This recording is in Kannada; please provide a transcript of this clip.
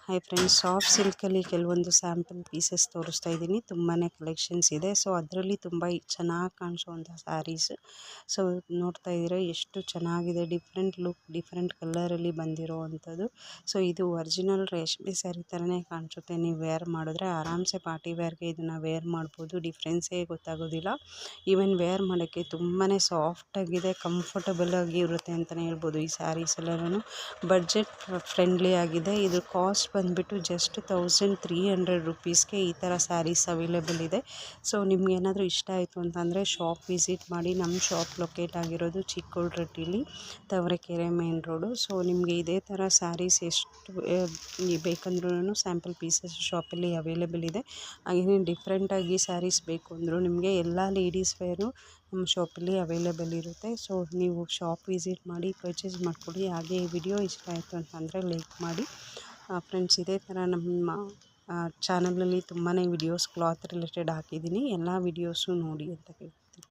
ಹಾಯ್ ಫ್ರೆಂಡ್ಸ್, ಸಾಫ್ಟ್ ಸಿಲ್ಕಲ್ಲಿ ಕೆಲವೊಂದು ಸ್ಯಾಂಪಲ್ ಪೀಸಸ್ ತೋರಿಸ್ತಾ ಇದ್ದೀನಿ. ತುಂಬಾ ಕಲೆಕ್ಷನ್ಸ್ ಇದೆ. ಸೊ ಅದರಲ್ಲಿ ತುಂಬ ಚೆನ್ನಾಗಿ ಕಾಣಿಸೋವಂಥ ಸ್ಯಾರೀಸ್. ಸೊ ನೋಡ್ತಾ ಇದ್ದೀರಾ ಎಷ್ಟು ಚೆನ್ನಾಗಿದೆ. ಡಿಫ್ರೆಂಟ್ ಲುಕ್, ಡಿಫ್ರೆಂಟ್ ಕಲರಲ್ಲಿ ಬಂದಿರೋ ಅಂಥದ್ದು. ಸೊ ಇದು ಒರಿಜಿನಲ್ ರೇಷ್ಮೆ ಸ್ಯಾರಿ ಥರನೇ ಕಾಣಿಸುತ್ತೆ. ನೀವು ವೇರ್ ಮಾಡಿದ್ರೆ ಆರಾಮ್ಸೆ ಪಾರ್ಟಿ ವೇರ್ಗೆ ಇದನ್ನು ವೇರ್ ಮಾಡ್ಬೋದು. ಡಿಫ್ರೆನ್ಸೇ ಗೊತ್ತಾಗೋದಿಲ್ಲ. ಈವನ್ ವೇರ್ ಮಾಡೋಕ್ಕೆ ತುಂಬಾ ಸಾಫ್ಟಾಗಿದೆ, ಕಂಫರ್ಟಬಲ್ ಆಗಿ ಇರುತ್ತೆ ಅಂತಲೇ ಹೇಳ್ಬೋದು. ಈ ಸ್ಯಾರೀಸ್ ಎಲ್ಲರೂ ಬಡ್ಜೆಟ್ ಫ್ರೆಂಡ್ಲಿ ಆಗಿದೆ. ಇದು ಕಾಸ್ಟ್ ಬಂದುಬಿಟ್ಟು ಜಸ್ಟ್ 1300 ರುಪೀಸ್ಗೆ ಈ ಥರ ಸ್ಯಾರೀಸ್ ಅವೈಲೇಬಲ್ ಇದೆ. ಸೊ ನಿಮ್ಗೇನಾದರೂ ಇಷ್ಟ ಆಯಿತು ಅಂತಂದರೆ ಶಾಪ್ ವಿಸಿಟ್ ಮಾಡಿ. ನಮ್ಮ ಶಾಪ್ ಲೊಕೇಟ್ ಆಗಿರೋದು ಚಿಕ್ಕೋಳ್ರಟ್ಟಿಲಿ, ತಾವರೆಕೆರೆ ಮೇನ್ ರೋಡು. ಸೊ ನಿಮಗೆ ಇದೇ ಥರ ಸ್ಯಾರೀಸ್ ಎಷ್ಟು ಬೇಕಂದ್ರೂ ಸ್ಯಾಂಪಲ್ ಪೀಸಸ್ ಶಾಪಲ್ಲಿ ಅವೈಲೇಬಲ್ ಇದೆ. ಹಾಗೆಯೇ ಡಿಫ್ರೆಂಟಾಗಿ ಸ್ಯಾರೀಸ್ ಬೇಕು ಅಂದರೂ ನಿಮಗೆ ಎಲ್ಲ ಲೇಡೀಸ್ ವೇರು ನಮ್ಮ ಶಾಪಲ್ಲಿ ಅವೈಲೇಬಲ್ ಇರುತ್ತೆ. ಸೊ ನೀವು ಶಾಪ್ ವಿಸಿಟ್ ಮಾಡಿ ಪರ್ಚೇಸ್ ಮಾಡ್ಕೊಳ್ಳಿ. ಹಾಗೆ ಈ ವಿಡಿಯೋ ಇಷ್ಟ ಆಯಿತು ಅಂತಂದರೆ ಲೈಕ್ ಮಾಡಿ. ಫ್ರೆಂಡ್ಸ್, ಇದೇ ಥರ ನಮ್ಮ ಚಾನಲಲ್ಲಿ ತುಂಬಾ ವಿಡಿಯೋಸ್ ಕ್ಲಾತ್ ರಿಲೇಟೆಡ್ ಹಾಕಿದ್ದೀನಿ. ಎಲ್ಲ ವಿಡಿಯೋಸು ನೋಡಿ ಅಂತ ಹೇಳ್ತೀನಿ.